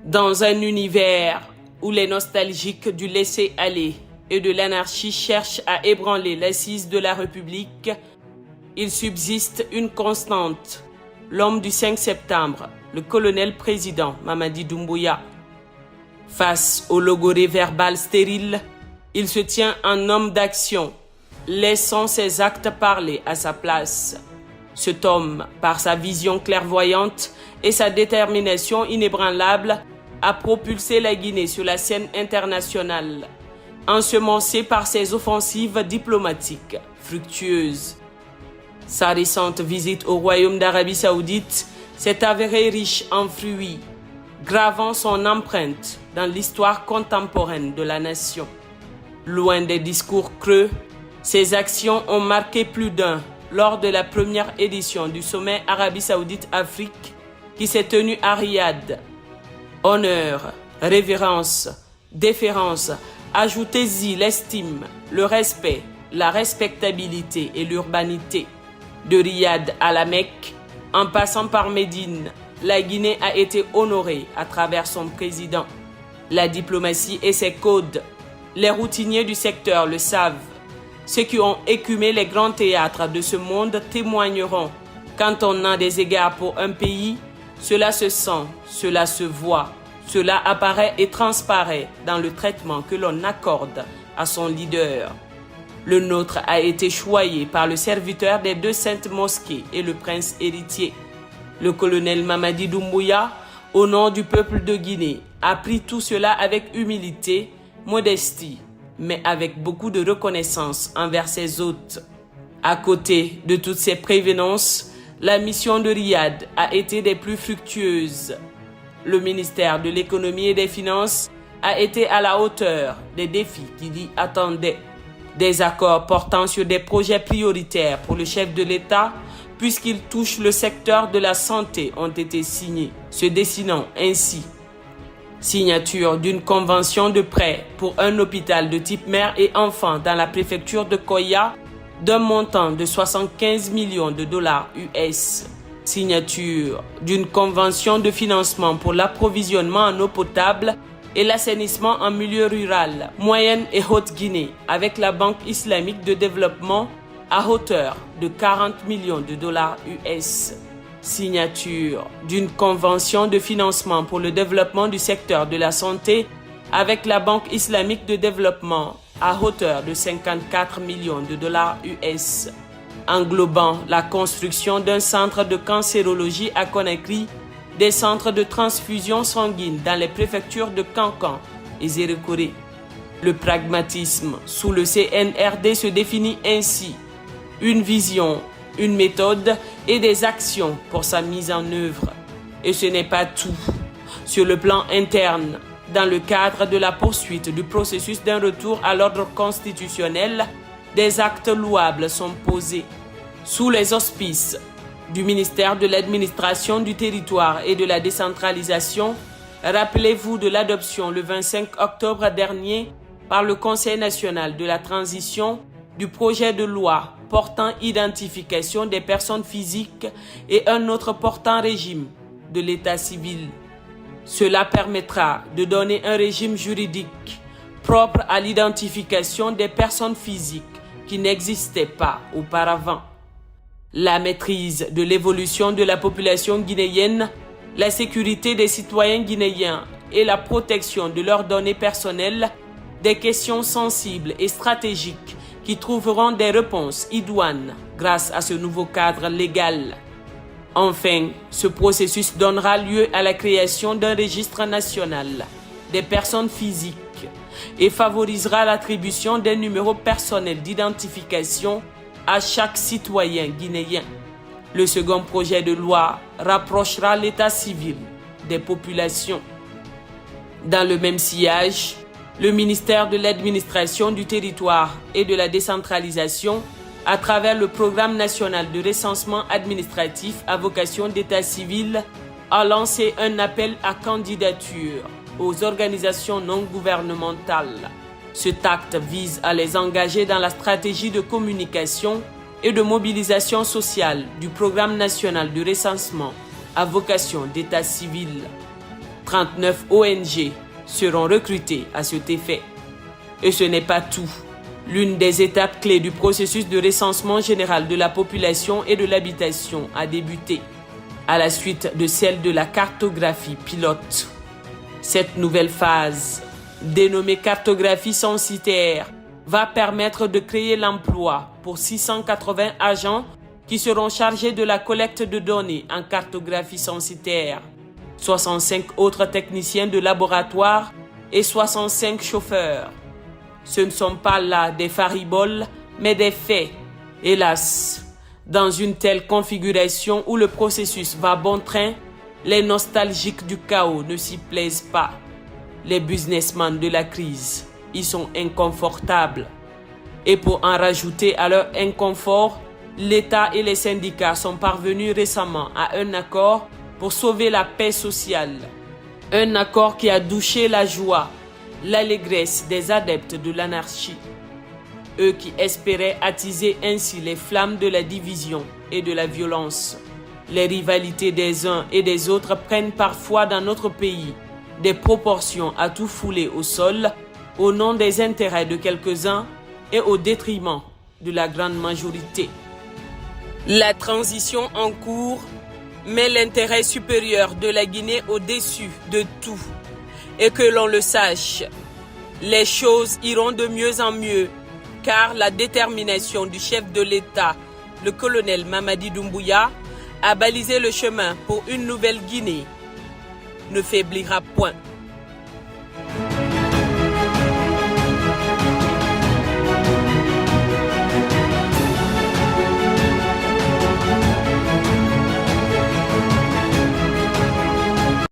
Dans un univers où les nostalgiques du laisser-aller et de l'anarchie cherchent à ébranler l'assise de la République, il subsiste une constante, l'homme du 5 septembre, le colonel-président Mamadi Doumbouya. Face au logoré verbal stérile, il se tient un homme d'action, laissant ses actes parler à sa place. Cet homme, par sa vision clairvoyante et sa détermination inébranlable, a propulsé la Guinée sur la scène internationale, ensemencée par ses offensives diplomatiques fructueuses. Sa récente visite au Royaume d'Arabie Saoudite s'est avérée riche en fruits, gravant son empreinte dans l'histoire contemporaine de la nation. Loin des discours creux, ses actions ont marqué plus d'un lors de la première édition du sommet Arabie Saoudite-Afrique qui s'est tenu à Riyad. Honneur, révérence, déférence, ajoutez-y l'estime, le respect, la respectabilité et l'urbanité. De Riyad à la Mecque, en passant par Médine, la Guinée a été honorée à travers son président. La diplomatie et ses codes, les routiniers du secteur le savent. Ceux qui ont écumé les grands théâtres de ce monde témoigneront. Quand on a des égards pour un pays, cela se sent, cela se voit, cela apparaît et transparaît dans le traitement que l'on accorde à son leader. Le nôtre a été choyé par le serviteur des deux saintes mosquées et le prince héritier. Le colonel Mamadi Doumbouya, au nom du peuple de Guinée, a pris tout cela avec humilité, modestie, mais avec beaucoup de reconnaissance envers ses hôtes. À côté de toutes ces prévenances, la mission de Riyad a été des plus fructueuses. Le ministère de l'économie et des finances a été à la hauteur des défis qu'il y attendait. Des accords portant sur des projets prioritaires pour le chef de l'État, puisqu'ils touchent le secteur de la santé, ont été signés, se dessinant ainsi. Signature d'une convention de prêt pour un hôpital de type mère et enfant dans la préfecture de Koya d'un montant de 75 millions de dollars US. Signature d'une convention de financement pour l'approvisionnement en eau potable et l'assainissement en milieu rural, Moyenne et Haute-Guinée avec la Banque islamique de développement à hauteur de 40 millions de dollars US. Signature d'une convention de financement pour le développement du secteur de la santé avec la Banque islamique de développement à hauteur de 54 millions de dollars US, englobant la construction d'un centre de cancérologie à Conakry, des centres de transfusion sanguine dans les préfectures de Kankan et Zérékoré. Le pragmatisme sous le CNRD se définit ainsi: une vision, une méthode et des actions pour sa mise en œuvre. Et ce n'est pas tout. Sur le plan interne, dans le cadre de la poursuite du processus d'un retour à l'ordre constitutionnel, des actes louables sont posés. Sous les auspices du ministère de l'Administration du Territoire et de la Décentralisation, rappelez-vous de l'adoption le 25 octobre dernier par le Conseil national de la transition du projet de loi portant identification des personnes physiques et un autre portant régime de l'état civil. Cela permettra de donner un régime juridique propre à l'identification des personnes physiques qui n'existaient pas auparavant. La maîtrise de l'évolution de la population guinéenne, la sécurité des citoyens guinéens et la protection de leurs données personnelles, des questions sensibles et stratégiques qui trouveront des réponses idoines grâce à ce nouveau cadre légal. Enfin, ce processus donnera lieu à la création d'un registre national des personnes physiques et favorisera l'attribution des numéros personnels d'identification à chaque citoyen guinéen. Le second projet de loi rapprochera l'état civil des populations. Dans le même sillage, le ministère de l'Administration du Territoire et de la Décentralisation, à travers le Programme national de recensement administratif à vocation d'état civil, a lancé un appel à candidature aux organisations non gouvernementales. Cet acte vise à les engager dans la stratégie de communication et de mobilisation sociale du Programme national de recensement à vocation d'état civil. 39 ONG seront recrutées à cet effet. Et ce n'est pas tout. L'une des étapes clés du processus de recensement général de la population et de l'habitation a débuté, à la suite de celle de la cartographie pilote. Cette nouvelle phase, dénommée cartographie censitaire, va permettre de créer l'emploi pour 680 agents qui seront chargés de la collecte de données en cartographie censitaire, 65 autres techniciens de laboratoire et 65 chauffeurs. Ce ne sont pas là des fariboles, mais des faits. Hélas, dans une telle configuration où le processus va bon train, les nostalgiques du chaos ne s'y plaisent pas. Les businessmen de la crise y sont inconfortables. Et pour en rajouter à leur inconfort, l'État et les syndicats sont parvenus récemment à un accord pour sauver la paix sociale. Un accord qui a douché la joie, l'allégresse des adeptes de l'anarchie. Eux qui espéraient attiser ainsi les flammes de la division et de la violence. Les rivalités des uns et des autres prennent parfois dans notre pays des proportions à tout fouler au sol au nom des intérêts de quelques-uns et au détriment de la grande majorité. La transition en cours met l'intérêt supérieur de la Guinée au-dessus de tout. Et que l'on le sache, les choses iront de mieux en mieux, car la détermination du chef de l'État, le colonel Mamadi Doumbouya, à baliser le chemin pour une nouvelle Guinée ne faiblira point.